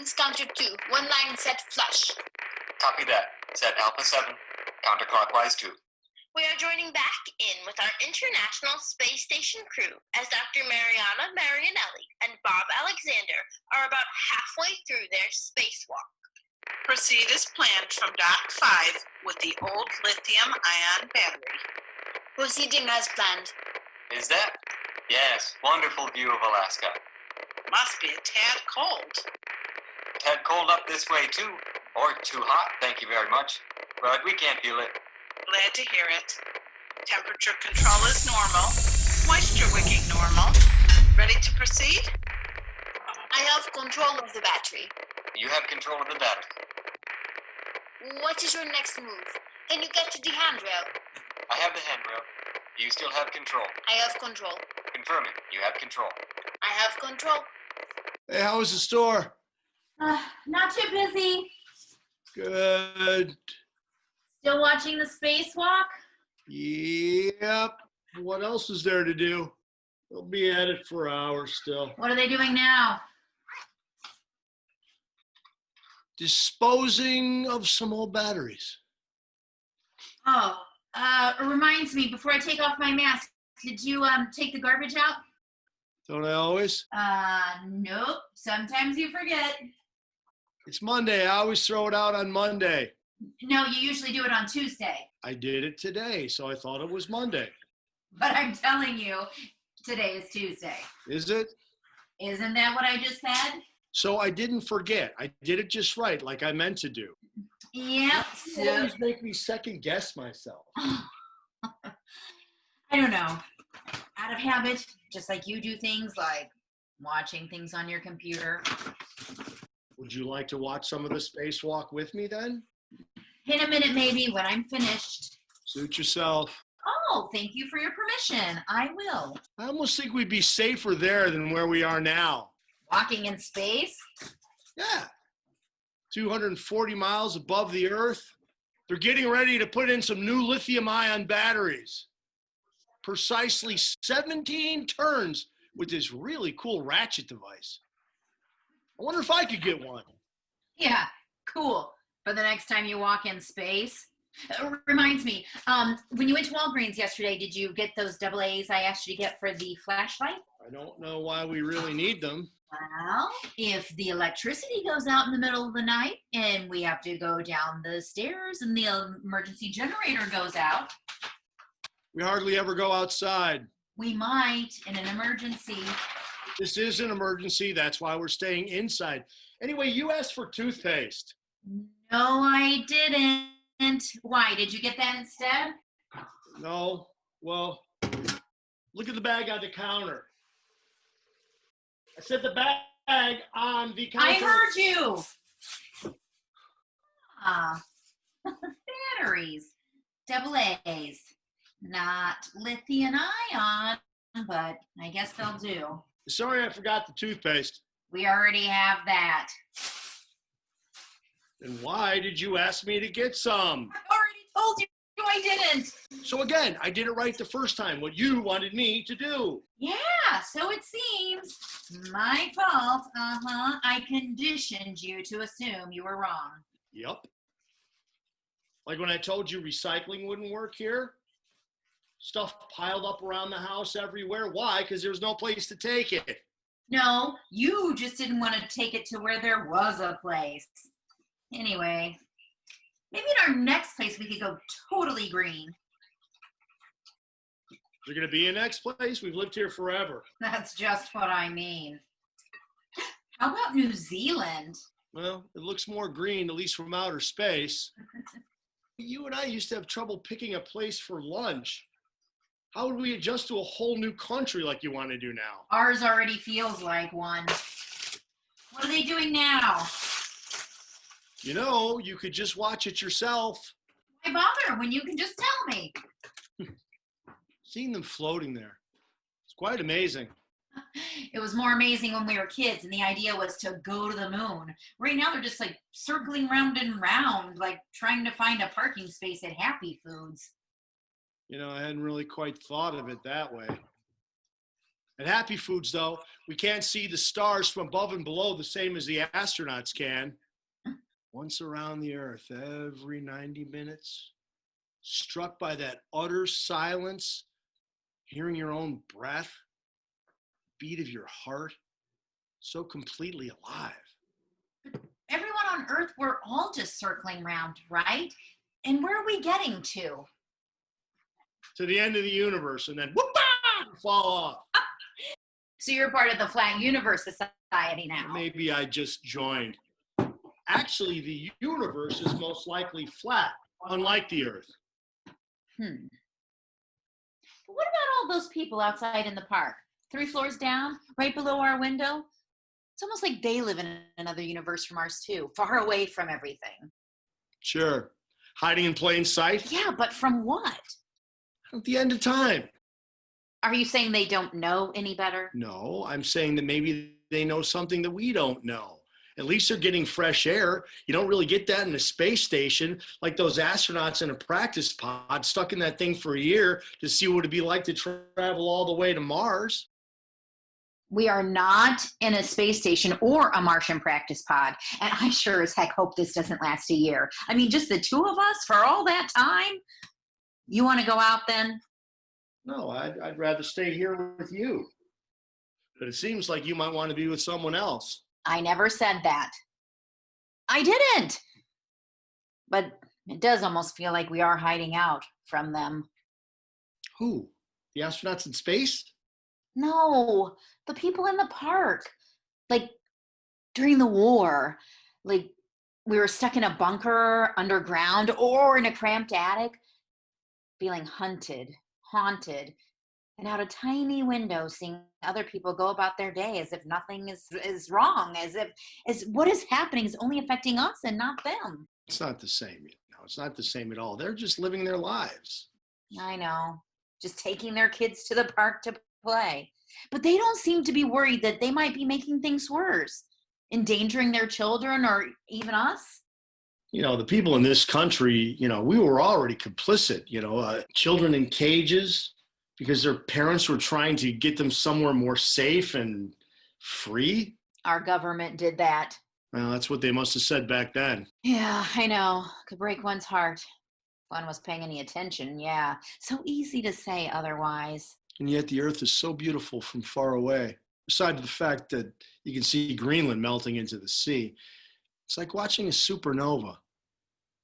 lines, counter 2. One line set flush. Copy that. Set Alpha 7, counterclockwise 2. We are joining back in with our International Space Station crew as Dr. Mariana Marianelli and Bob Alexander are about halfway through their spacewalk. Proceed as planned from Dock 5 with the old lithium-ion battery. Proceeding as planned. Is that? Yes, wonderful view of Alaska. Must be a tad cold. Tad cold up this way too, or too hot, thank you very much. But we can't feel it. Glad to hear it. Temperature control is normal. Moisture wicking normal. Ready to proceed? I have control of the battery. You have control of the battery. What is your next move? Can you get to the handrail? I have the handrail. You still have control. I have control. Confirming, you have control. I have control. Hey, how was the store? Not too busy. Good. Still watching the spacewalk? Yep. What else is there to do? They'll be at it for hours still. What are they doing now? Disposing of some old batteries. Oh, it reminds me, before I take off my mask, did you take the garbage out? Don't I always? Nope. Sometimes you forget. It's Monday. I always throw it out on Monday. No, you usually do it on Tuesday. I did it today, so I thought it was Monday. But I'm telling you, today is Tuesday. Is it? Isn't that what I just said? So I didn't forget. I did it just right, like I meant to do. Yep. You always make me second guess myself. I don't know. Out of habit, just like you do things like watching things on your computer. Would you like to watch some of the spacewalk with me then? In a minute, maybe, when I'm finished. Suit yourself. Oh, thank you for your permission. I will. I almost think we'd be safer there than where we are now. Walking in space? Yeah. 240 miles above the Earth. They're getting ready to put in some new lithium-ion batteries. Precisely 17 turns with this really cool ratchet device. I wonder if I could get one. Yeah, cool. For the next time you walk in space. Reminds me, when you went to Walgreens yesterday, did you get those AA's I asked you to get for the flashlight? I don't know why we really need them. Well, if the electricity goes out in the middle of the night and we have to go down the stairs and the emergency generator goes out. We hardly ever go outside. We might in an emergency. This is an emergency. That's why we're staying inside. Anyway, you asked for toothpaste. No, I didn't. Why? Did you get that instead? No. Well, look at the bag on the counter. I said the bag on the counter. I heard you. Batteries. AA's. Not lithium ion, but I guess they'll do. Sorry, I forgot the toothpaste. We already have that. Then why did you ask me to get some? I already told you I didn't. So again, I did it right the first time, what you wanted me to do. Yeah, so it seems. My fault. I conditioned you to assume you were wrong. Yep. Like when I told you recycling wouldn't work here? Stuff piled up around the house everywhere. Why? Because there's no place to take it. No, you just didn't want to take it to where there was a place. Anyway, maybe in our next place we could go totally green. Is there going to be a next place? We've lived here forever. That's just what I mean. How about New Zealand? Well, it looks more green, at least from outer space. You and I used to have trouble picking a place for lunch. How would we adjust to a whole new country like you want to do now? Ours already feels like one. What are they doing now? You know, you could just watch it yourself. Why bother when you can just tell me? Seeing them floating there, it's quite amazing. It was more amazing when we were kids and the idea was to go to the moon. Right now they're just like circling round and round, like trying to find a parking space at Happy Foods. You know, I hadn't really quite thought of it that way. At Happy Foods, though, we can't see the stars from above and below the same as the astronauts can. Once around the Earth, every 90 minutes, struck by that utter silence, hearing your own breath, beat of your heart, so completely alive. Everyone on Earth, we're all just circling round, right? And where are we getting to? To the end of the universe, and then whoop-ah, fall off. So you're part of the Flat Universe Society now. Maybe I just joined. Actually, the universe is most likely flat, unlike the Earth. What about all those people outside in the park? 3 floors down, right below our window? It's almost like they live in another universe from ours too, far away from everything. Sure. Hiding in plain sight? Yeah, but from what? At the end of time. Are you saying they don't know any better? No, I'm saying that maybe they know something that we don't know. At least they're getting fresh air. You don't really get that in a space station, like those astronauts in a practice pod stuck in that thing for a year to see what it'd be like to travel all the way to Mars. We are not in a space station or a Martian practice pod. And I sure as heck hope this doesn't last a year. I mean, just the 2 of us for all that time? You want to go out then? No, I'd rather stay here with you. But it seems like you might want to be with someone else. I never said that. I didn't. But it does almost feel like we are hiding out from them. Who? The astronauts in space? No, the people in the park. Like during the war, like we were stuck in a bunker underground or in a cramped attic, feeling hunted, haunted, and out a tiny window seeing other people go about their day as if nothing is wrong, as what is happening is only affecting us and not them. It's not the same, you know. It's not the same at all. They're just living their lives. I know, just taking their kids to the park to play. But they don't seem to be worried that they might be making things worse, endangering their children or even us. You know, the people in this country, you know, we were already complicit, children in cages because their parents were trying to get them somewhere more safe and free. Our government did that. Well, that's what they must have said back then. Yeah, I know. Could break one's heart. If one was paying any attention, yeah. So easy to say otherwise. And yet the Earth is so beautiful from far away. Besides the fact that you can see Greenland melting into the sea, it's like watching a supernova.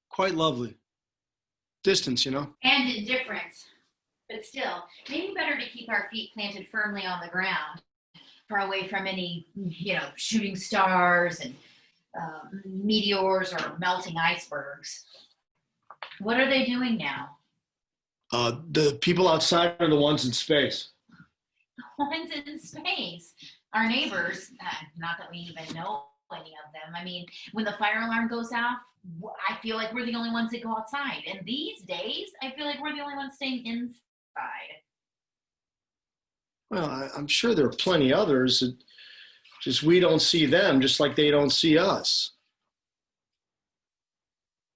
Quite lovely. Distance, you know? And indifference. But still, maybe better to keep our feet planted firmly on the ground, far away from any, shooting stars and meteors or melting icebergs. What are they doing now? The people outside are the ones in space. The ones in space. Our neighbors, not that we even know any of them. I mean, when the fire alarm goes off, I feel like we're the only ones that go outside. And these days, I feel like we're the only ones staying inside. Well, I'm sure there are plenty others. Just we don't see them, just like they don't see us.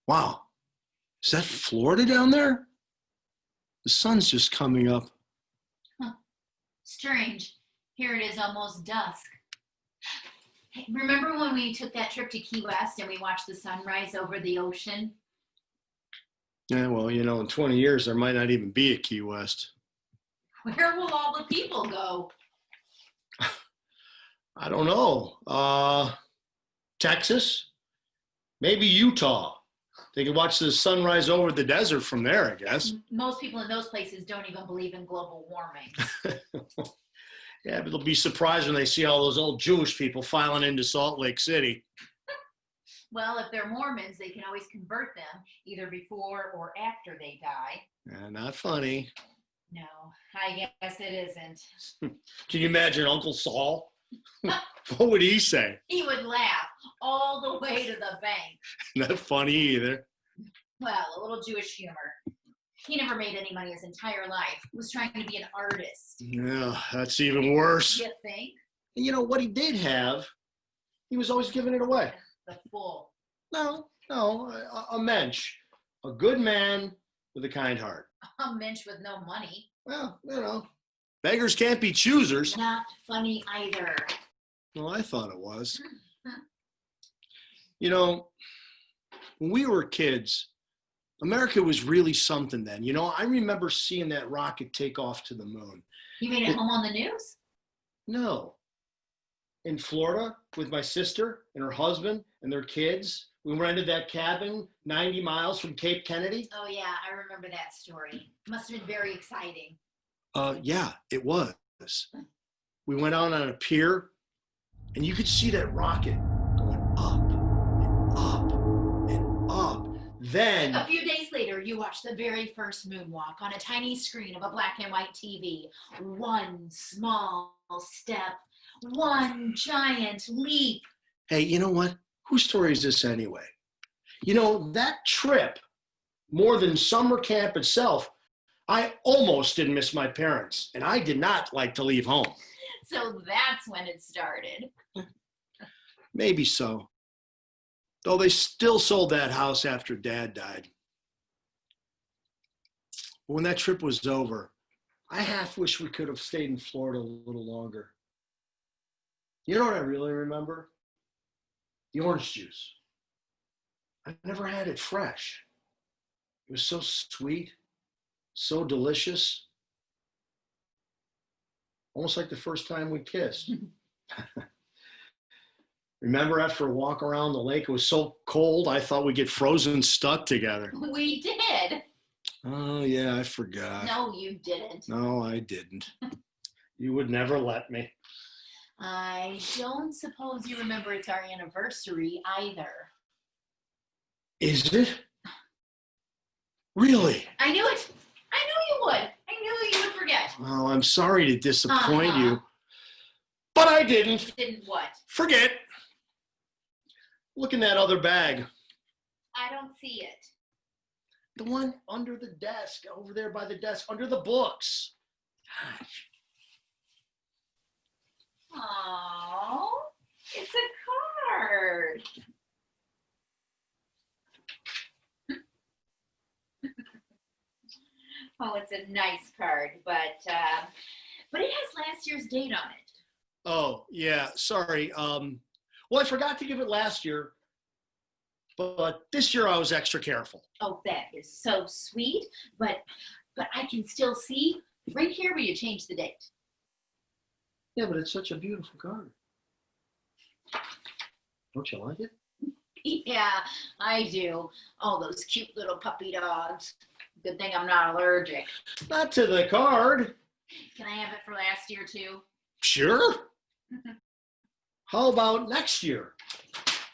Wow. Is that Florida down there? The sun's just coming up. Huh. Strange. Here it is almost dusk. Hey, remember when we took that trip to Key West and we watched the sunrise over the ocean? Yeah, well, in 20 years, there might not even be a Key West. Where will all the people go? I don't know. Texas? Maybe Utah. They could watch the sunrise over the desert from there, I guess. Most people in those places don't even believe in global warming. Yeah, but they'll be surprised when they see all those old Jewish people filing into Salt Lake City. Well, if they're Mormons, they can always convert them either before or after they die. Not funny. No, I guess it isn't. Can you imagine Uncle Saul? What would he say? He would laugh all the way to the bank. Not funny either. Well, a little Jewish humor. He never made any money his entire life. He was trying to be an artist. Yeah, that's even worse. You think? And what he did have, he was always giving it away. The fool. No, a mensch. A good man with a kind heart. A mensch with no money. Well, Beggars can't be choosers. Not funny either. Well, I thought it was. You know, when we were kids, America was really something then. You know, I remember seeing that rocket take off to the moon. You made it home on the news? No. In Florida with my sister and her husband and their kids. We rented that cabin 90 miles from Cape Kennedy. Oh, yeah, I remember that story. Must have been very exciting. Yeah, it was. We went out on a pier, and you could see that rocket going up and up and up. Then, a few days later, you watched the very first moonwalk on a tiny screen of a black and white TV. One small step, one giant leap. hey, you know what? Whose story is this anyway? You know, that trip, more than summer camp itself, I almost didn't miss my parents, and I did not like to leave home. So that's when it started. Maybe so. Though they still sold that house after Dad died. When that trip was over, I half wish we could have stayed in Florida a little longer. You know what I really remember? The orange juice. I never had it fresh. It was so sweet, so delicious. Almost like the first time we kissed. Remember after a walk around the lake, it was so cold, I thought we'd get frozen stuck together. We did. Oh, yeah, I forgot. No, you didn't. No, I didn't. You would never let me. I don't suppose you remember it's our anniversary either. Is it? Really? I knew it. I knew you would. I knew you would forget. Well, I'm sorry to disappoint you, but I didn't. Didn't what? Forget. Look in that other bag. I don't see it. The one under the desk, over there by the desk, under the books. Gosh. Oh, it's a card. Oh, it's a nice card, but it has last year's date on it. Oh, yeah, sorry. Well, I forgot to give it last year, but this year I was extra careful. Oh, that is so sweet, but I can still see right here where you changed the date. Yeah, but it's such a beautiful card. Don't you like it? Yeah, I do. All those cute little puppy dogs. Good thing I'm not allergic. Not to the card. Can I have it for last year too? Sure. How about next year?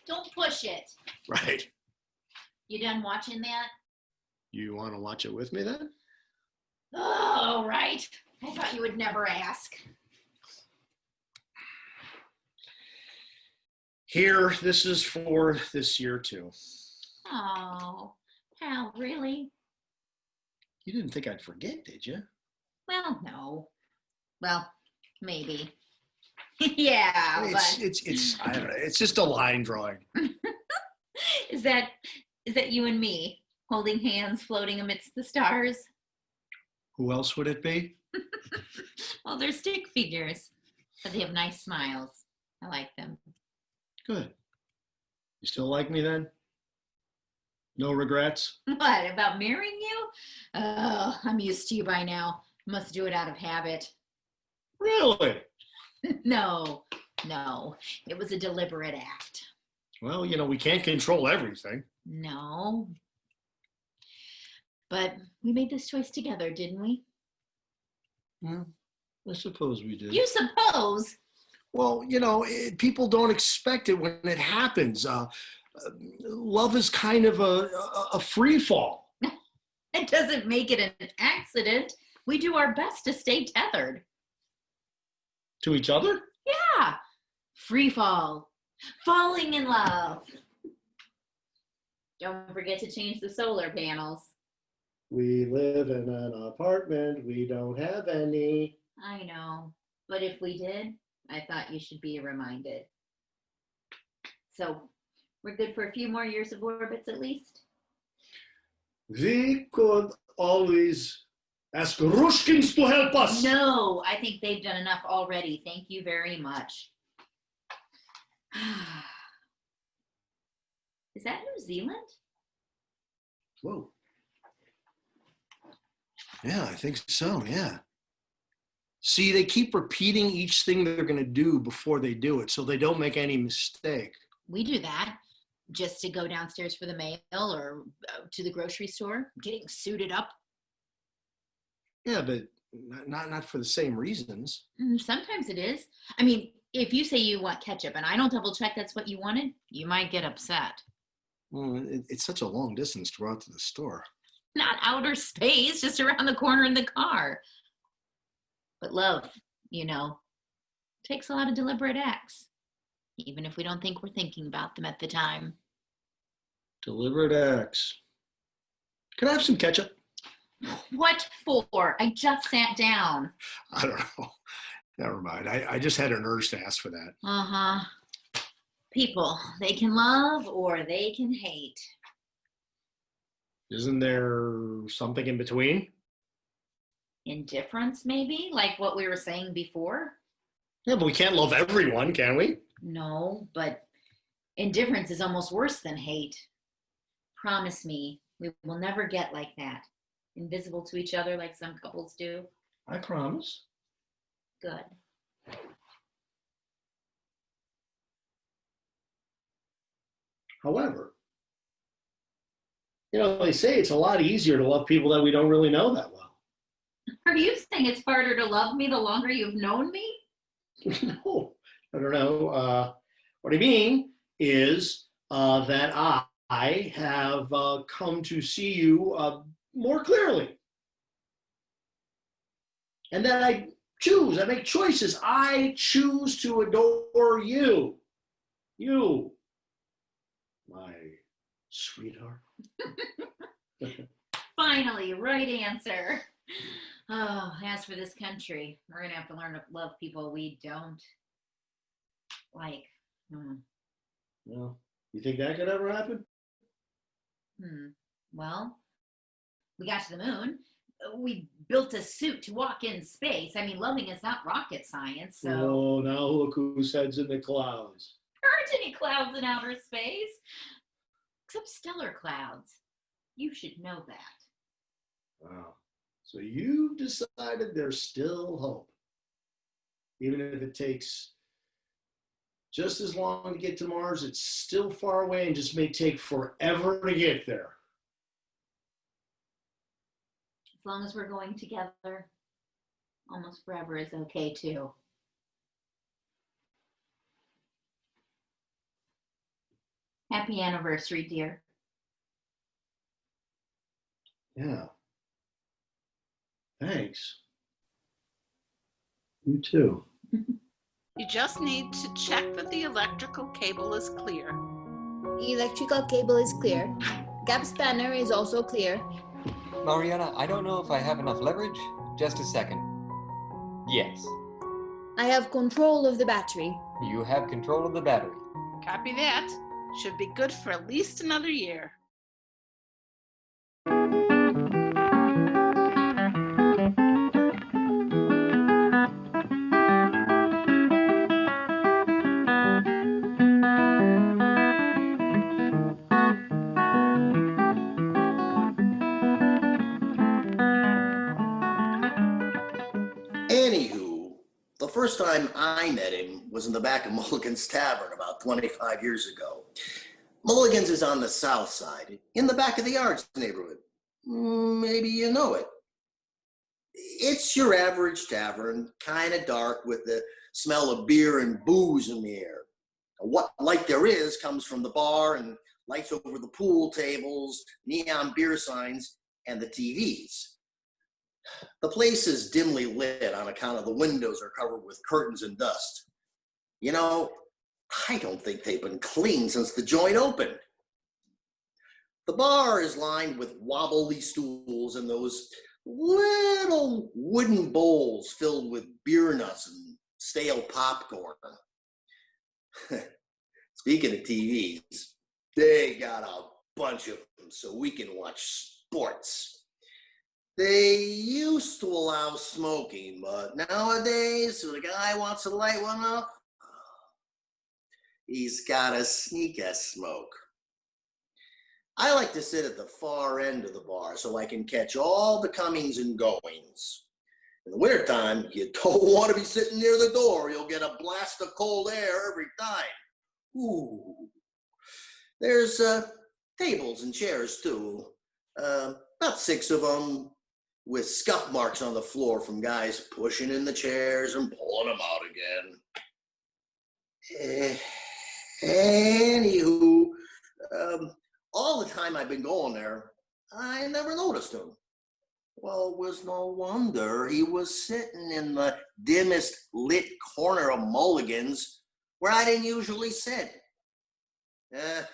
Don't push it. Right. You done watching that? You want to watch it with me then? Oh, right. I thought you would never ask. Here, this is for this year too. Oh, pal, really? You didn't think I'd forget, did you? Well, no. Well, maybe. Yeah, It's I don't know. It's just a line drawing. Is that you and me holding hands, floating amidst the stars? Who else would it be? Well, they're stick figures, but they have nice smiles. I like them. Good. You still like me then? No regrets? What, about marrying you? Oh, I'm used to you by now. Must do it out of habit. Really? No, it was a deliberate act. Well, you know, we can't control everything. No. But we made this choice together, didn't we? Well, I suppose we did. You suppose? Well, you know, people don't expect it when it happens. Love is kind of a free fall. It doesn't make it an accident. We do our best to stay tethered. To each other? Yeah. Free fall. Falling in love. Don't forget to change the solar panels. We live in an apartment. We don't have any. I know. But if we did, I thought you should be reminded. So, we're good for a few more years of orbits at least? We could always Ask Rushkins to help us. No, I think they've done enough already. Thank you very much. Is that New Zealand? Whoa. Yeah, I think so, yeah. See, they keep repeating each thing they're going to do before they do it, so they don't make any mistake. We do that just to go downstairs for the mail or to the grocery store, getting suited up. Yeah, but not for the same reasons. Sometimes it is. I mean, if you say you want ketchup and I don't double check that's what you wanted, you might get upset. Well, it's such a long distance to go out to the store. Not outer space, just around the corner in the car. But love, takes a lot of deliberate acts, even if we don't think we're thinking about them at the time. Deliberate acts. Can I have some ketchup? What for? I just sat down. I don't know. Never mind. I just had an urge to ask for that. Uh-huh. People, they can love or they can hate. Isn't there something in between? Indifference, maybe? Like what we were saying before? Yeah, but we can't love everyone, can we? No, but indifference is almost worse than hate. Promise me, we will never get like that. Invisible to each other like some couples do. I promise. Good. However, they say it's a lot easier to love people that we don't really know that well. Are you saying it's harder to love me the longer you've known me? No, I don't know. What I mean is that I have come to see you more clearly. And that I make choices. I choose to adore you. You, my sweetheart. Finally, right answer. Oh, as for this country, we're going to have to learn to love people we don't like. Well, you think that could ever happen? Well, we got to the moon. We built a suit to walk in space. I mean, loving is not rocket science, so. Oh, now look whose head's in the clouds. There aren't any clouds in outer space, except stellar clouds. You should know that. Wow. So you've decided there's still hope. Even if it takes just as long to get to Mars, it's still far away and just may take forever to get there. As long as we're going together, almost forever is okay too. Happy anniversary, dear. Yeah. Thanks. You too. You just need to check that the electrical cable is clear. Electrical cable is clear. Gap spanner is also clear. Mariana, I don't know if I have enough leverage. Just a second. Yes, I have control of the battery. you have control of the battery. Copy that. Should be good for at least another year. Anywho, the first time I met him was in the back of Mulligan's Tavern about 25 years ago. Mulligan's is on the south side, in the back of the Yards neighborhood. Maybe you know it. It's your average tavern, kind of dark with the smell of beer and booze in the air. What light there is comes from the bar and lights over the pool tables, neon beer signs, and the TVs. The place is dimly lit on account of the windows are covered with curtains and dust. I don't think they've been cleaned since the joint opened. The bar is lined with wobbly stools and those little wooden bowls filled with beer nuts and stale popcorn. Speaking of TVs, they got a bunch of them so we can watch sports. They used to allow smoking, but nowadays, if the guy wants to light one up, he's got to sneak a smoke. I like to sit at the far end of the bar so I can catch all the comings and goings. In the wintertime, you don't want to be sitting near the door. You'll get a blast of cold air every time. Ooh. There's tables and chairs too. About 6 of them with scuff marks on the floor from guys pushing in the chairs and pulling them out again. Anywho, all the time I've been going there, I never noticed him. Well, it was no wonder he was sitting in the dimmest lit corner of Mulligan's where I didn't usually sit. I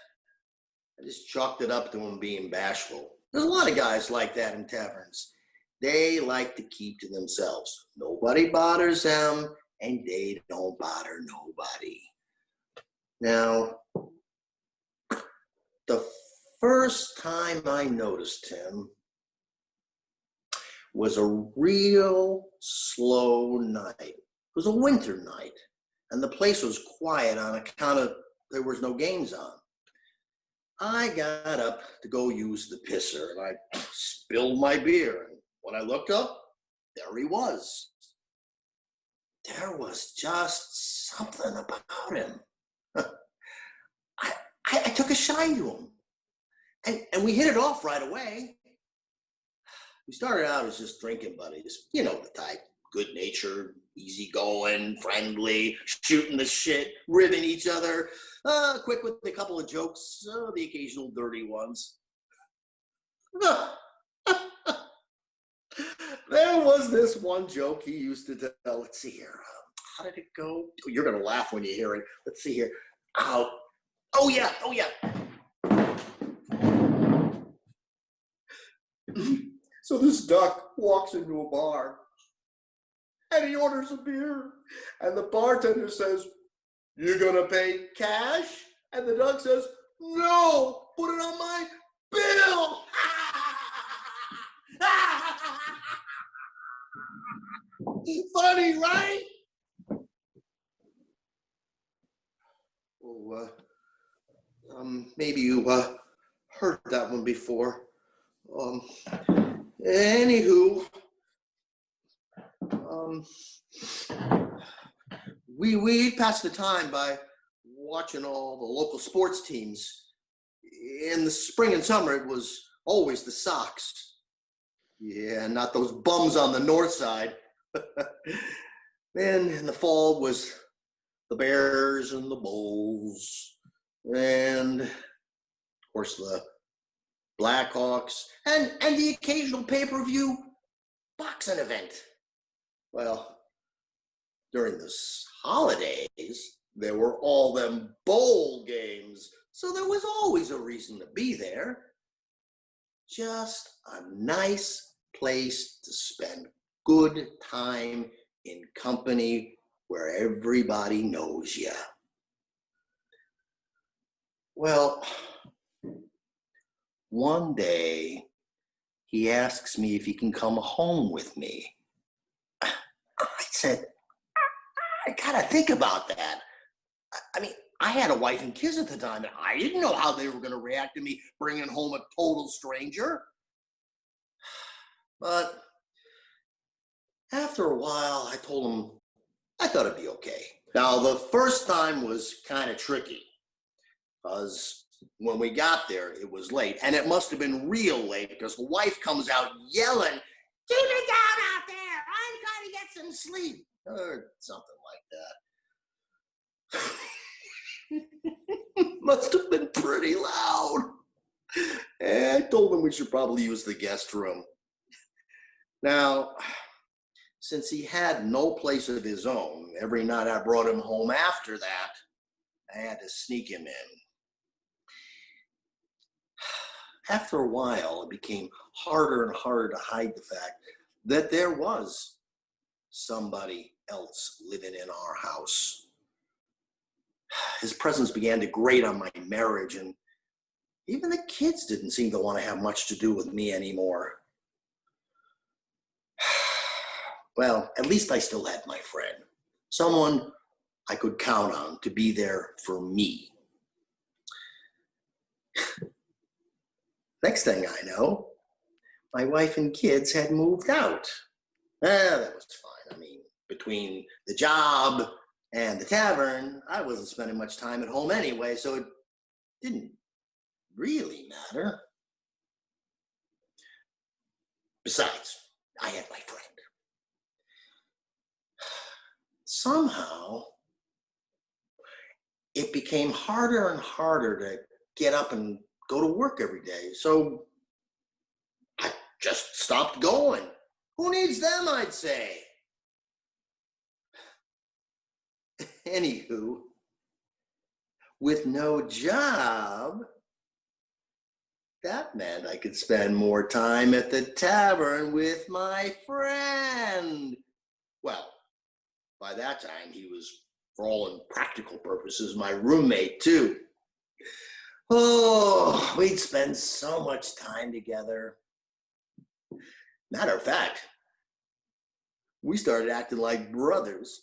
just chalked it up to him being bashful. There's a lot of guys like that in taverns. They like to keep to themselves. Nobody bothers them, and they don't bother nobody. Now, the first time I noticed him was a real slow night. It was a winter night, and the place was quiet on account of there was no games on. I got up to go use the pisser, and I spilled my beer. And when I looked up, there he was. There was just something about him. I took a shine to him, and we hit it off right away. We started out as just drinking buddies, you know the type, good-natured, easygoing, friendly, shooting the shit, ribbing each other, quick with a couple of jokes, the occasional dirty ones. There was this one joke he used to tell. Let's see here. How did it go? Oh, you're going to laugh when you hear it. Let's see here. Oh, yeah. So this duck walks into a bar and he orders a beer. And the bartender says, "You gonna pay cash?" And the duck says, "No, put it on my bill." Funny, right? Oh, maybe you heard that one before. Anywho, we passed the time by watching all the local sports teams. In the spring and summer, it was always the Sox. Yeah, not those bums on the north side. Then in the fall was the Bears and the Bulls, and of course the Blackhawks, and the occasional pay-per-view boxing event. Well, during the holidays, there were all them bowl games, so there was always a reason to be there. Just a nice place to spend good time in company where everybody knows you. Well, one day, he asks me if he can come home with me. I said, I gotta think about that. I mean, I had a wife and kids at the time, and I didn't know how they were gonna react to me bringing home a total stranger. But after a while, I told him I thought it'd be okay. Now, the first time was kind of tricky, because when we got there, it was late, and it must have been real late because the wife comes out yelling, "Keep it down out there! I'm trying to get some sleep," or something like that. Must have been pretty loud. And I told him we should probably use the guest room. Now, since he had no place of his own, every night I brought him home after that, I had to sneak him in. After a while, it became harder and harder to hide the fact that there was somebody else living in our house. His presence began to grate on my marriage, and even the kids didn't seem to want to have much to do with me anymore. Well, at least I still had my friend. Someone I could count on to be there for me. Next thing I know, my wife and kids had moved out. That was fine. I mean, between the job and the tavern, I wasn't spending much time at home anyway, so it didn't really matter. Besides, I had my friend. Somehow, it became harder and harder to get up and go to work every day, so I just stopped going. Who needs them, I'd say. Anywho, with no job, that meant I could spend more time at the tavern with my friend. Well, by that time, he was, for all practical purposes, my roommate, too. Oh, we'd spend so much time together. Matter of fact, we started acting like brothers.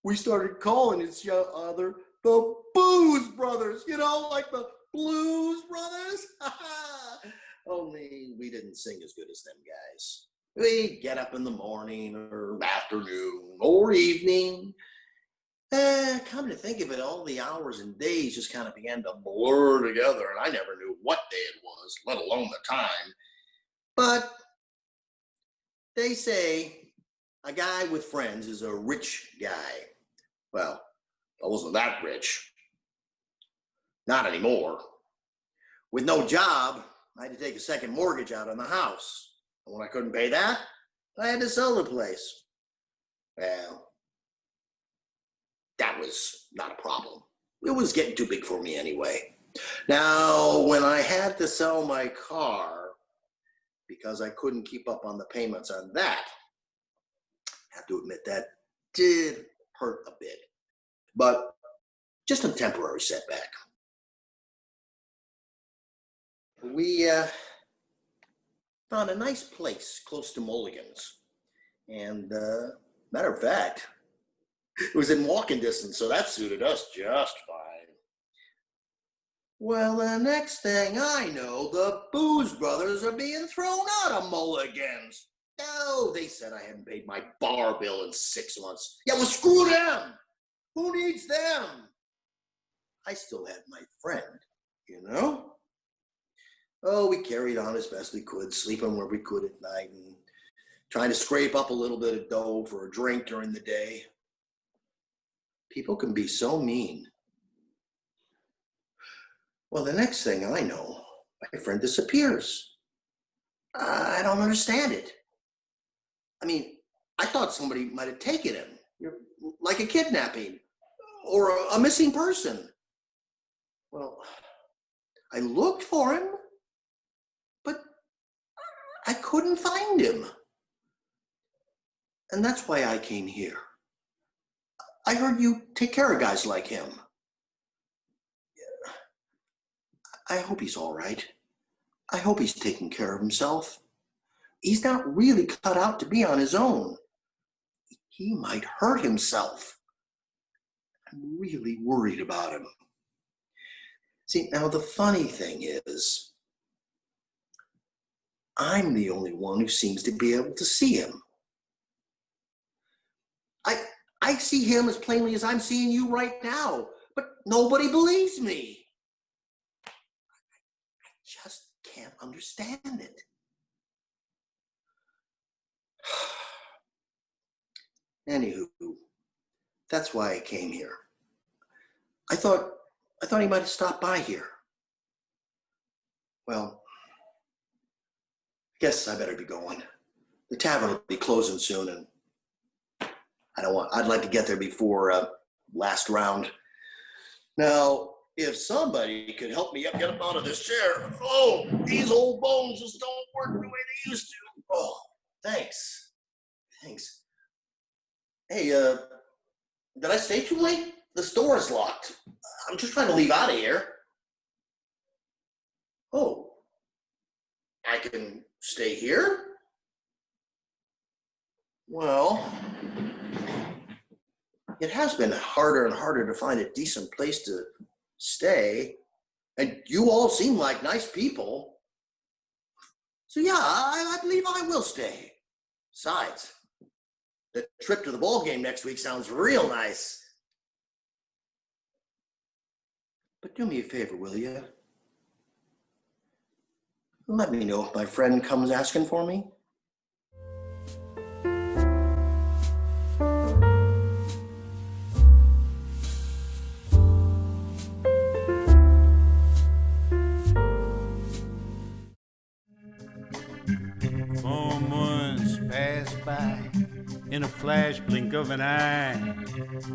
We started calling each other the Booze Brothers, you know, like the Blues Brothers. Only we didn't sing as good as them guys. We'd get up in the morning or afternoon or evening. Come to think of it, all the hours and days just kind of began to blur together, and I never knew what day it was, let alone the time. But they say a guy with friends is a rich guy. Well, I wasn't that rich. Not anymore. With no job, I had to take a second mortgage out on the house. And when I couldn't pay that, I had to sell the place. Well, that was not a problem. It was getting too big for me anyway. Now, when I had to sell my car because I couldn't keep up on the payments on that, I have to admit that did hurt a bit, but just a temporary setback. We found a nice place close to Mulligan's, and matter of fact, it was in walking distance, so that suited us just fine. Well, the next thing I know, the Booze Brothers are being thrown out of Mulligan's. Oh, they said I hadn't paid my bar bill in 6 months. Yeah, well, screw them. Who needs them? I still had my friend, you know? Oh, we carried on as best we could, sleeping where we could at night and trying to scrape up a little bit of dough for a drink during the day. People can be so mean. Well, the next thing I know, my friend disappears. I don't understand it. I mean, I thought somebody might have taken him, like a kidnapping or a missing person. Well, I looked for him, but I couldn't find him. And that's why I came here. I heard you take care of guys like him. I hope he's all right. I hope he's taking care of himself. He's not really cut out to be on his own. He might hurt himself. I'm really worried about him. See, now the funny thing is, I'm the only one who seems to be able to see him. I see him as plainly as I'm seeing you right now, but nobody believes me. I just can't understand it. Anywho, that's why I came here. I thought he might have stopped by here. Well, I guess I better be going. The tavern will be closing soon, and I'd like to get there before last round. Now, if somebody could help me get up out of this chair. Oh, these old bones just don't work the way they used to. Oh, thanks. Hey, did I stay too late? The store is locked. I'm just trying to leave out of here. Oh, I can stay here? Well, it has been harder and harder to find a decent place to stay. And you all seem like nice people. So yeah, I believe I will stay. Besides, the trip to the ball game next week sounds real nice. But do me a favor, will you? Let me know if my friend comes asking for me. By in a flash blink of an eye,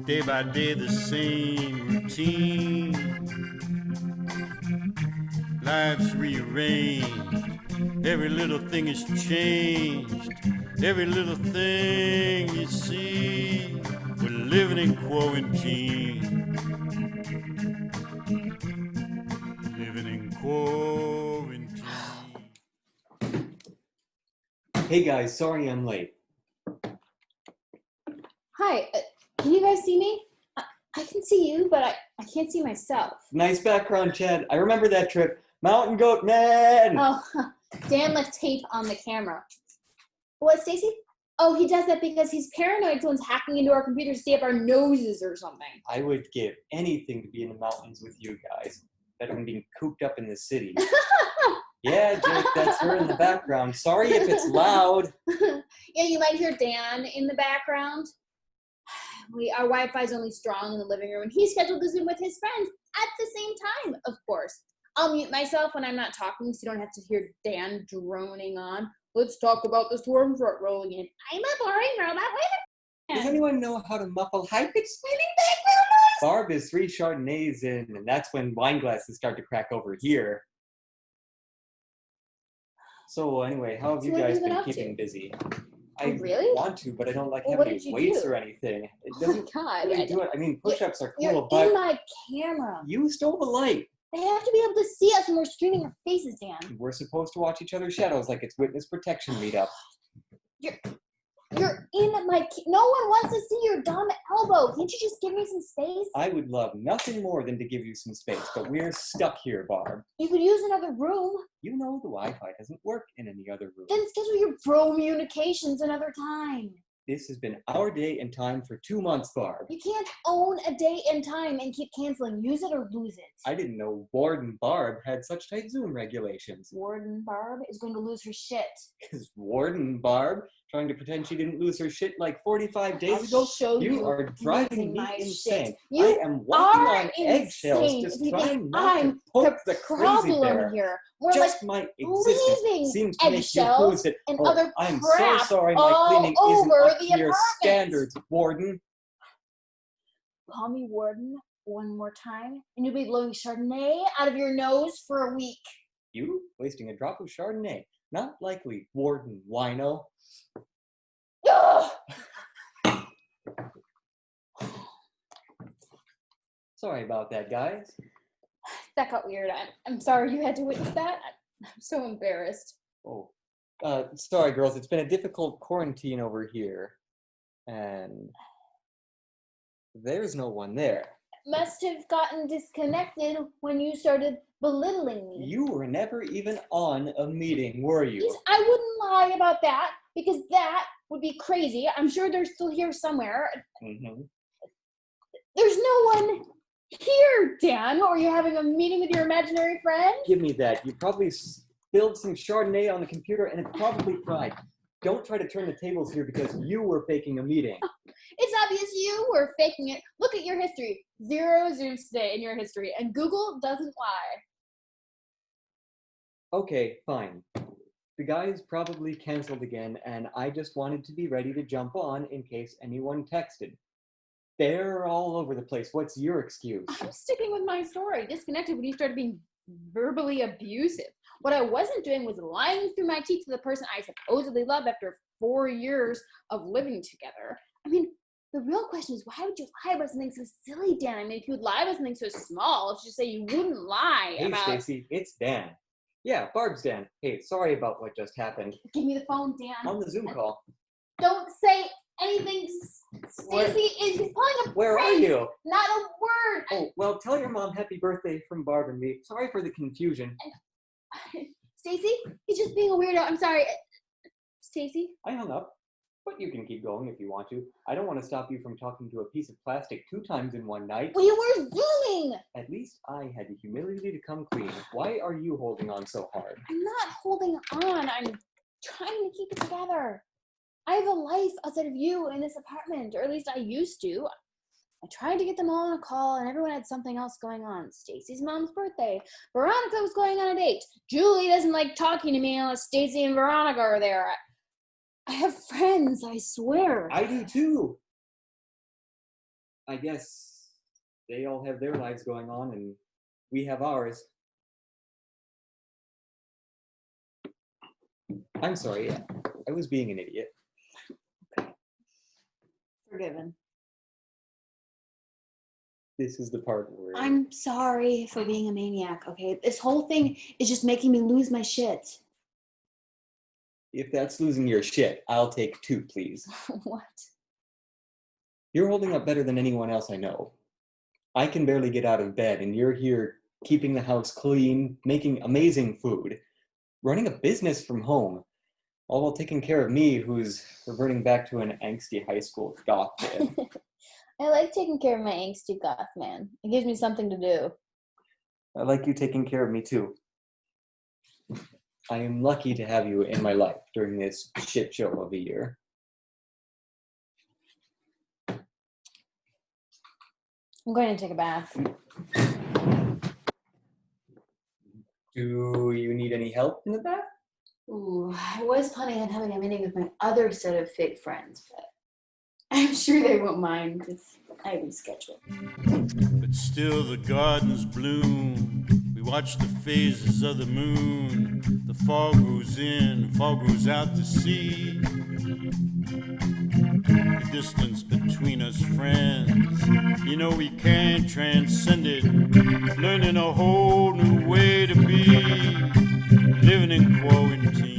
day by day the same routine. Life's rearranged, every little thing is changed, every little thing you see. We're living in quarantine, living in quarantine. Hey guys, sorry I'm late. Hi, can you guys see me? I can see you, but I can't see myself. Nice background, Chad. I remember that trip. Mountain Goat Man! Oh, Dan left tape on the camera. What, Stacy? Oh, he does that because he's paranoid someone's hacking into our computers to see up our noses or something. I would give anything to be in the mountains with you guys, better than being cooped up in the city. Yeah, Jake, that's her in the background. Sorry if it's loud. Yeah, you might hear Dan in the background. Our Wi-Fi is only strong in the living room, and he's scheduled to Zoom with his friends at the same time, of course. I'll mute myself when I'm not talking so you don't have to hear Dan droning on. Let's talk about the storm front rolling in. I'm a boring robot weather. Does anyone know how to muffle high-pitched squealing background noise? Barb is 3 Chardonnays in, and that's when wine glasses start to crack over here. So anyway, how have you guys been keeping busy? I really want to, but I don't like what having did you weights do? or anything. It Oh doesn't my God. really do it. I mean, push-ups are You're cool, but in my camera. you stole the light. They have to be able to see us when we're streaming our faces, Dan. We're supposed to watch each other's shadows like it's witness protection meetup. You're in my... No one wants to see your dumb elbow. Can't you just give me some space? I would love nothing more than to give you some space, but we're stuck here, Barb. You could use another room. You know the Wi-Fi doesn't work in any other room. Then schedule your communications another time. This has been our day and time for 2 months, Barb. You can't own a day and time and keep canceling. Use it or lose it. I didn't know Warden Barb had such tight Zoom regulations. Warden Barb is going to lose her shit. Is Warden Barb trying to pretend she didn't lose her shit like 45 days I'll ago? show You are driving losing me my insane. shit. You I am walking are on eggshells, insane just if you trying think not to I'm poke the the crazy problem bear. here. We're Just like my existence leaving seems to make you eggshells lose it. and Oh, other I'm so crap sorry my all cleaning isn't over up the to your apartment. standards, Warden. Call me Warden one more time, and you'll be blowing Chardonnay out of your nose for a week. You wasting a drop of Chardonnay. Not likely, Warden Wino. Ugh! Sorry about that, guys. That got weird. I'm sorry you had to witness that. I'm so embarrassed. Oh, sorry, girls. It's been a difficult quarantine over here. And there's no one there. Must have gotten disconnected when you started belittling me. You were never even on a meeting, were you? Yes, I wouldn't lie about that, because that would be crazy. I'm sure they're still here somewhere. Mm-hmm. There's no one here, Dan, or you're having a meeting with your imaginary friend? Give me that. You probably spilled some Chardonnay on the computer and it's probably fried. Don't try to turn the tables here because you were faking a meeting. It's obvious you were faking it. Look at your history. 0 Zooms today in your history, and Google doesn't lie. Okay, fine. The guys probably canceled again, and I just wanted to be ready to jump on in case anyone texted. They're all over the place. What's your excuse? I'm sticking with my story. Disconnected when you started being verbally abusive. What I wasn't doing was lying through my teeth to the person I supposedly love after 4 years of living together. I mean, the real question is, why would you lie about something so silly, Dan? I mean, if you would lie about something so small, let's just say you wouldn't lie Hey, about... Stacy, it's Dan. Yeah, Barb's Dan. Hey, sorry about what just happened. Give me the phone, Dan. On the Zoom call. Don't say anything. Stacy is he's pulling a Where are prank. you? Not a word. Oh, well, tell your mom happy birthday from Barb and me. Sorry for the confusion. Stacy, he's just being a weirdo. I'm sorry. Stacy? I hung up. But you can keep going if you want to. I don't want to stop you from talking to a piece of plastic 2 times in one night. We were zooming. At least I had the humility to come clean. Why are you holding on so hard? I'm not holding on. I'm trying to keep it together. I have a life outside of you in this apartment, or at least I used to. I tried to get them all on a call, and everyone had something else going on. Stacy's mom's birthday. Veronica was going on a date. Julie doesn't like talking to me unless Stacy and Veronica are there. I have friends, I swear. I do too. I guess they all have their lives going on, and we have ours. I'm sorry. I was being an idiot. Forgiven. This is the part where... I'm sorry for being a maniac, okay? This whole thing is just making me lose my shit. If that's losing your shit, I'll take 2, please. What? You're holding up better than anyone else I know. I can barely get out of bed, and you're here keeping the house clean, making amazing food, running a business from home, all while taking care of me, who's reverting back to an angsty high school goth kid. I like taking care of my angsty goth man. It gives me something to do. I like you taking care of me too. I am lucky to have you in my life during this shit show of a year. I'm going to take a bath. Do you need any help in the bath? Ooh, I was planning on having a meeting with my other set of fake friends, but I'm sure they won't mind if I reschedule. But still the gardens bloom. We watch the phases of the moon. The fall goes in, fall goes out to sea. The distance between us friends, you know we can't transcend it. Learning a whole new way to be, living in quarantine.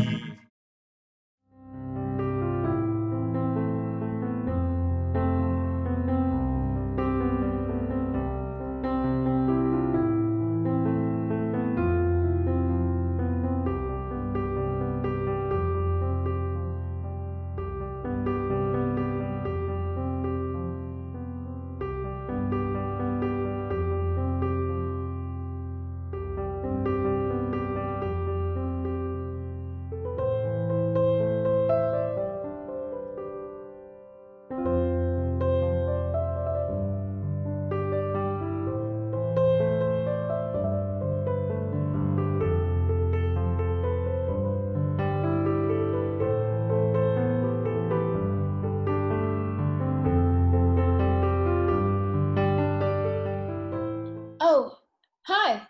Oh, hi.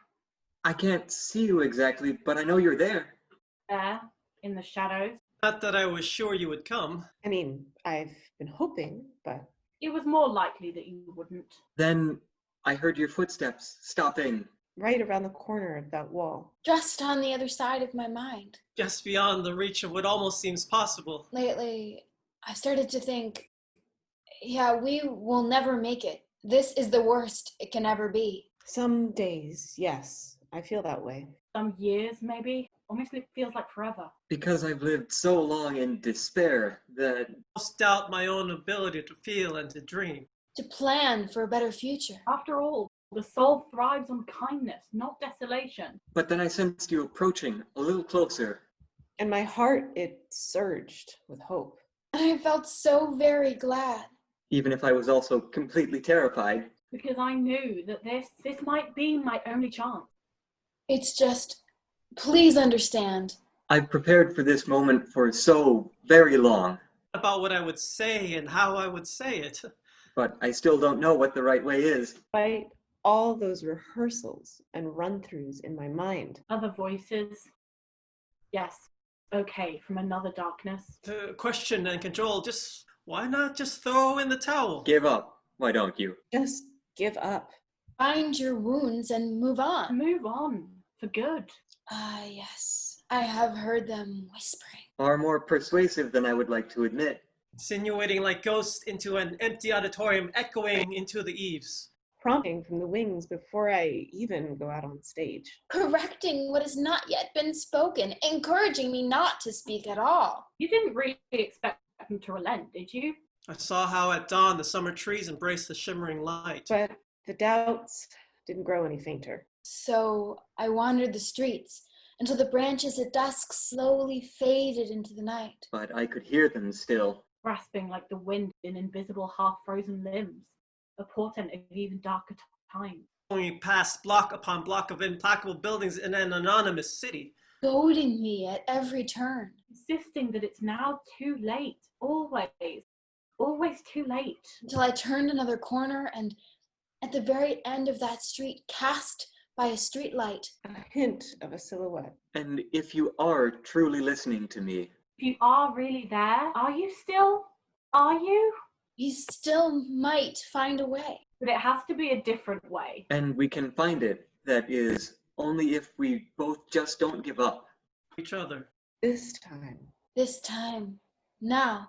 I can't see you exactly, but I know you're there. There, in the shadows. Not that I was sure you would come. I mean, I've been hoping, but... It was more likely that you wouldn't. Then I heard your footsteps stopping. Right around the corner of that wall. Just on the other side of my mind. Just beyond the reach of what almost seems possible. Lately, I've started to think, yeah, we will never make it. This is the worst it can ever be. Some days, yes, I feel that way. Some years, maybe. Almost it feels like forever. Because I've lived so long in despair that... I doubt my own ability to feel and to dream. To plan for a better future. After all, the soul thrives on kindness, not desolation. But then I sensed you approaching, a little closer. And my heart, it surged with hope. And I felt so very glad. Even if I was also completely terrified. Because I knew that this might be my only chance. It's just, please understand. I've prepared for this moment for so very long. About what I would say and how I would say it. But I still don't know what the right way is. Despite all those rehearsals and run-throughs in my mind. Other voices. Yes, okay, from another darkness. To question and control, why not just throw in the towel? Give up, why don't you? Just give up. Find your wounds and move on. Move on, for good. Ah, yes. I have heard them whispering. Far more persuasive than I would like to admit. insinuating like ghosts into an empty auditorium, echoing into the eaves. Prompting from the wings before I even go out on stage. Correcting what has not yet been spoken, encouraging me not to speak at all. You didn't really expect him to relent, did you? I saw how at dawn the summer trees embraced the shimmering light. But the doubts didn't grow any fainter. So I wandered the streets until the branches at dusk slowly faded into the night. But I could hear them still. Grasping like the wind in invisible half-frozen limbs, a portent of even darker times. We passed block upon block of implacable buildings in an anonymous city. Goading me at every turn. Insisting that it's now too late. Always too late. Until I turned another corner and at the very end of that street, cast by a street light, A hint of a silhouette. And if you are truly listening to me, If you are really there, are you still? Are you? you still might find a way. But it has to be a different way. and we can find it, that is, only if we both just don't give up. Each other. This time. This time, now.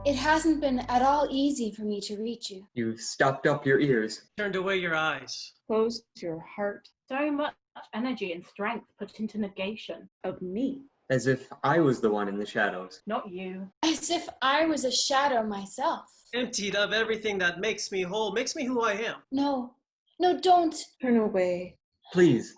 It hasn't been at all easy for me to reach you. You've stopped up your ears. Turned away your eyes. Close your heart So much energy and strength put into negation. of me. As if I was the one in the shadows. Not you. As if I was a shadow myself. Emptied of everything that makes me whole, makes me who I am. No, don't. Turn away. Please,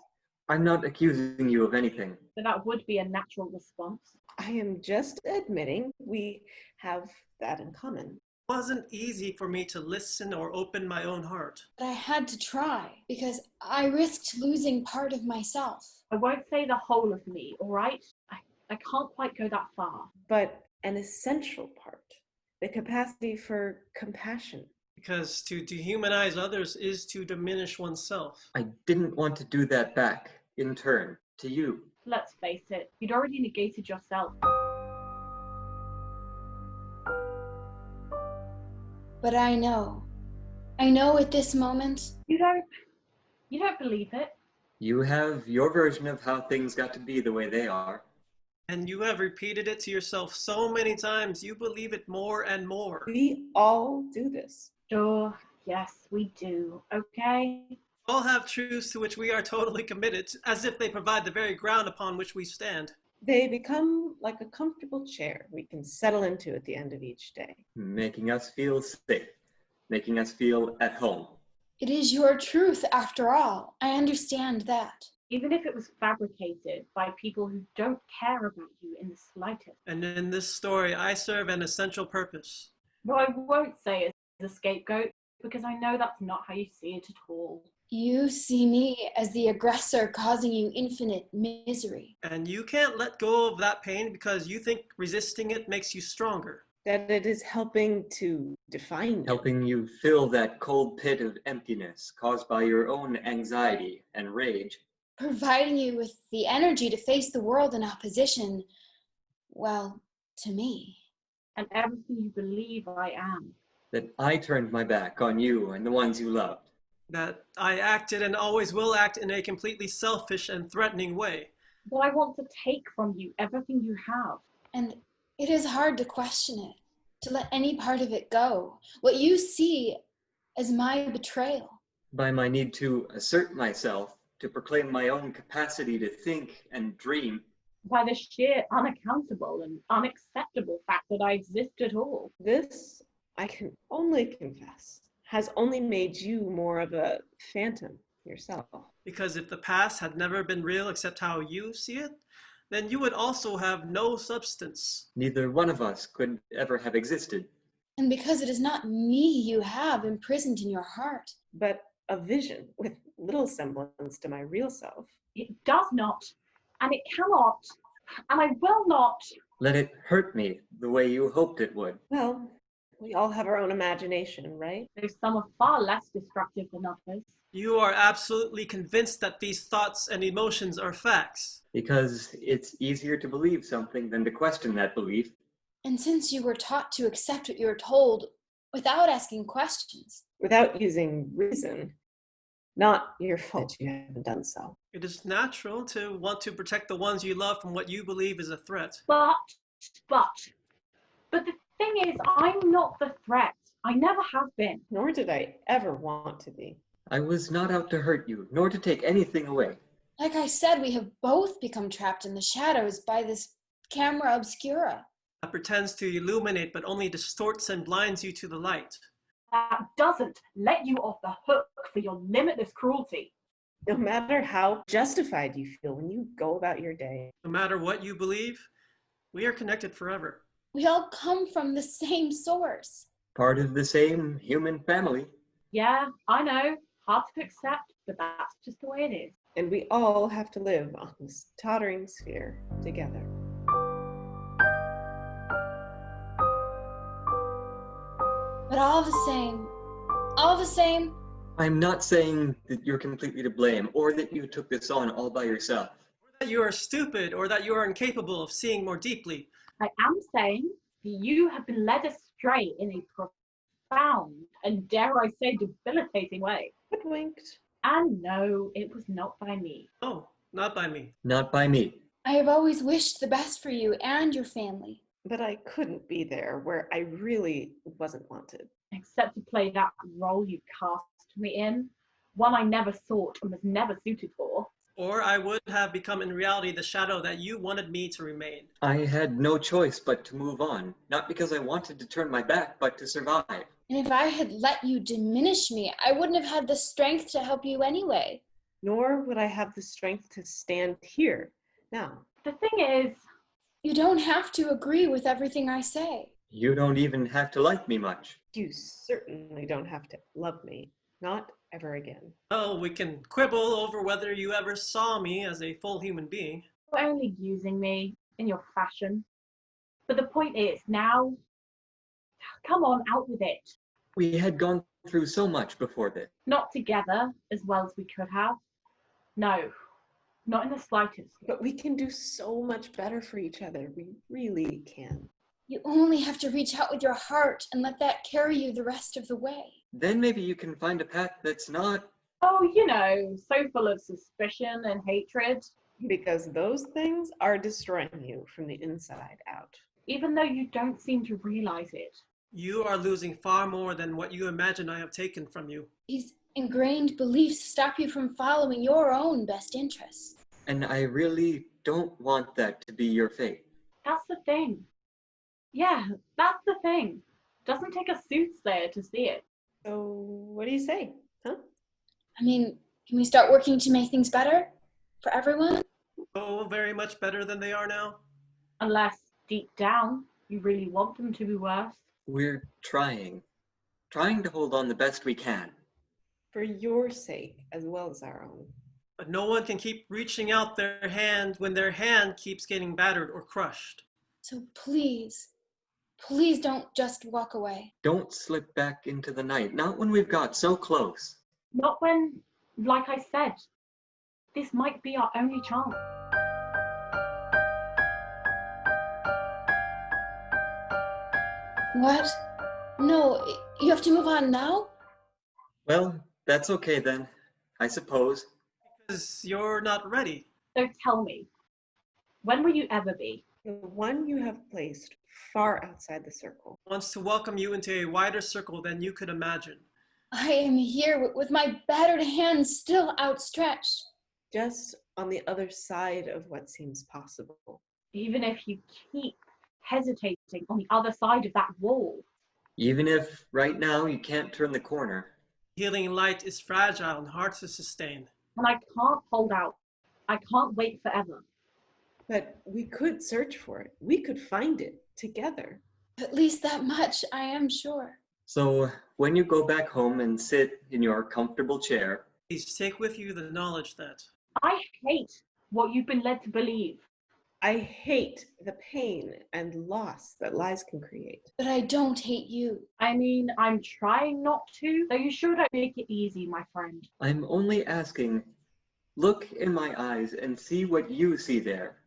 I'm not accusing you of anything. But that would be a natural response. I am just admitting we have that in common. It wasn't easy for me to listen or open my own heart. But I had to try because I risked losing part of myself. I won't say the whole of me, all right? I can't quite go that far. But an essential part, the capacity for compassion. Because to dehumanize others is to diminish oneself. I didn't want to do that back, in turn, to you. Let's face it, you'd already negated yourself. But I know at this moment, You don't believe it. You have your version of how things got to be the way they are. And you have repeated it to yourself so many times, you believe it more and more. We all do this. Sure, yes, we do, okay? All have truths to which we are totally committed, as if they provide the very ground upon which we stand. They become like a comfortable chair we can settle into at the end of each day. Making us feel safe. Making us feel at home. it is your truth after all. I understand that. Even if it was fabricated by people who don't care about you in the slightest. And in this story, I serve an essential purpose. Though I won't say it's a scapegoat, because I know that's not how you see it at all. You see me as the aggressor causing you infinite misery. And you can't let go of that pain because you think resisting it makes you stronger. That it is helping to define you. Helping you fill that cold pit of emptiness caused by your own anxiety and rage. Providing you with the energy to face the world in opposition, well, to me. And everything you believe I am. That I turned my back on you and the ones you loved. That I acted and always will act in a completely selfish and threatening way. That I want to take from you everything you have. And it is hard to question it, to let any part of it go. What you see as my betrayal. By my need to assert myself, to proclaim my own capacity to think and dream. By the sheer unaccountable and unacceptable fact that I exist at all. This, I can only confess, has only made you more of a phantom yourself. Because if the past had never been real except how you see it, then you would also have no substance. Neither one of us could ever have existed. And because it is not me you have imprisoned in your heart. But a vision with little semblance to my real self. It does not, and it cannot, and I will not. Let it hurt me the way you hoped it would. Well, we all have our own imagination, right? Though some are far less destructive than others. You are absolutely convinced that these thoughts and emotions are facts. Because it's easier to believe something than to question that belief. And since you were taught to accept what you were told without asking questions. Without using reason. Not your fault you haven't done so. It is natural to want to protect the ones you love from what you believe is a threat. But the thing is, I'm not the threat. I never have been. Nor did I ever want to be. I was not out to hurt you, nor to take anything away. Like I said, we have both become trapped in the shadows by this camera obscura. That pretends to illuminate but only distorts and blinds you to the light. That doesn't let you off the hook for your limitless cruelty. No matter how justified you feel when you go about your day. No matter what you believe, we are connected forever. We all come from the same source. Part of the same human family. Yeah, I know. Hard to accept, but that's just the way it is. And we all have to live on this tottering sphere together. But all the same, I'm not saying that you're completely to blame or that you took this on all by yourself. Or that you are stupid or that you are incapable of seeing more deeply. I am saying that you have been led astray in a profound and, dare I say, debilitating way. Hoodwinked. And no, it was not by me. Oh, not by me. Not by me. I have always wished the best for you and your family. But I couldn't be there where I really wasn't wanted. Except to play that role you cast me in, one I never sought and was never suited for. Or I would have become in reality the shadow that you wanted me to remain. I had no choice but to move on, not because I wanted to turn my back, but to survive. And if I had let you diminish me, I wouldn't have had the strength to help you anyway. Nor would I have the strength to stand here now. The thing is, you don't have to agree with everything I say. You don't even have to like me much. You certainly don't have to love me. Not ever again. Oh, we can quibble over whether you ever saw me as a full human being. you're only using me in your fashion. But the point is, now, come on, out with it. We had gone through so much before this. Not together as well as we could have. No, not in the slightest. But we can do so much better for each other. We really can. You only have to reach out with your heart and let that carry you the rest of the way. Then maybe you can find a path that's not... Oh, you know, so full of suspicion and hatred. Because those things are destroying you from the inside out. Even though you don't seem to realize it. You are losing far more than what you imagine I have taken from you. These ingrained beliefs stop you from following your own best interests. And I really don't want that to be your fate. That's the thing. Yeah, that's the thing. Doesn't take a soothsayer to see it. So, what do you say, huh? I mean, can we start working to make things better for everyone? Oh, very much better than they are now. Unless, deep down, you really want them to be worse. We're trying to hold on the best we can. For your sake, as well as our own. But no one can keep reaching out their hand when their hand keeps getting battered or crushed. So please don't just walk away. Don't slip back into the night, not when we've got so close. Not when, like I said, this might be our only chance. What? No, you have to move on now? Well, that's okay then, I suppose. Because you're not ready. So tell me, when will you ever be? The one you have placed far outside the circle. Wants to welcome you into a wider circle than you could imagine. I am here with my battered hands still outstretched. Just on the other side of what seems possible. Even if you keep hesitating on the other side of that wall. Even if right now you can't turn the corner. Healing light is fragile and hard to sustain. And I can't hold out. I can't wait forever. But we could search for it. We could find it together. At least that much, I am sure. So when you go back home and sit in your comfortable chair, please take with you the knowledge that I hate what you've been led to believe. I hate the pain and loss that lies can create. But I don't hate you. I mean, I'm trying not to, though you sure don't make it easy, my friend. I'm only asking, look in my eyes and see what you see there.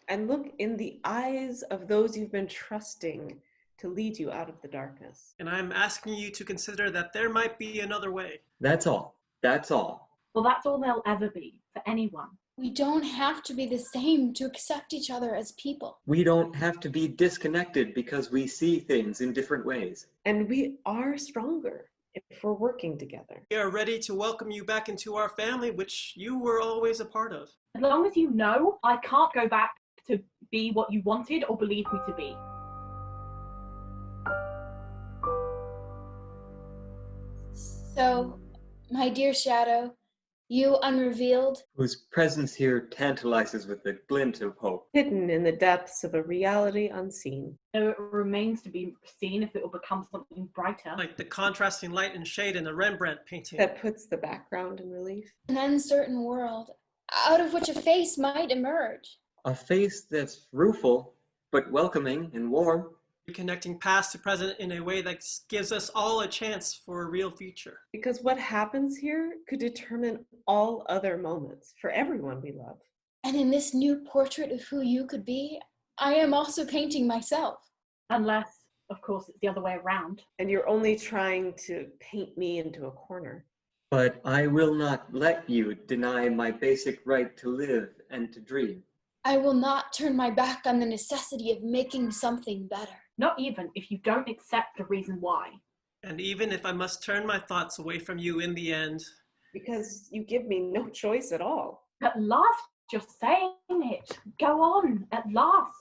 And look in the eyes of those you've been trusting to lead you out of the darkness. And I'm asking you to consider that there might be another way. That's all. That's all. Well, that's all they'll ever be for anyone. We don't have to be the same to accept each other as people. We don't have to be disconnected because we see things in different ways. And we are stronger if we're working together. We are ready to welcome you back into our family, which you were always a part of. As long as you know, I can't go back to be what you wanted or believe me to be. So, my dear Shadow, you unrevealed, Whose presence here tantalizes with a glint of hope. Hidden in the depths of a reality unseen. So it remains to be seen if it will become something brighter. Like the contrasting light and shade in a Rembrandt painting. That puts the background in relief. an uncertain world, out of which a face might emerge. A face that's rueful, but welcoming and warm. Reconnecting past to present in a way that gives us all a chance for a real future. Because what happens here could determine all other moments for everyone we love. And in this new portrait of who you could be, I am also painting myself. Unless, of course, it's the other way around. And you're only trying to paint me into a corner. But I will not let you deny my basic right to live and to dream. I will not turn my back on the necessity of making something better. Not even if you don't accept the reason why. And even if I must turn my thoughts away from you in the end. Because you give me no choice at all. At last, you're saying it. Go on, at last.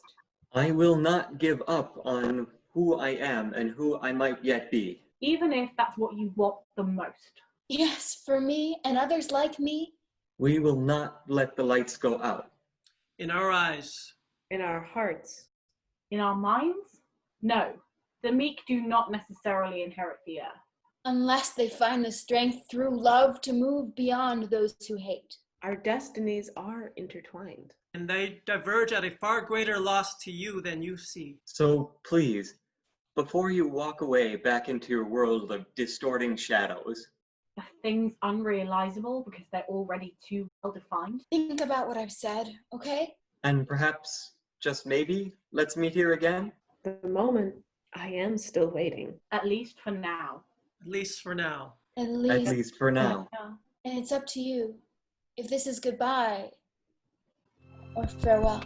I will not give up on who I am and who I might yet be. Even if that's what you want the most. Yes, for me and others like me. We will not let the lights go out. In our eyes. In our hearts. In our minds? No, the meek do not necessarily inherit the earth. Unless they find the strength through love to move beyond those who hate. Our destinies are intertwined. And they diverge at a far greater loss to you than you see. So please, before you walk away back into your world of distorting shadows, The things unrealizable because they're already too well defined. Think about what I've said, okay? and perhaps, just maybe, let's meet here again? The moment I am still waiting. At least for now. At least for now. At At least. least for now. And it's up to you if this is goodbye or farewell.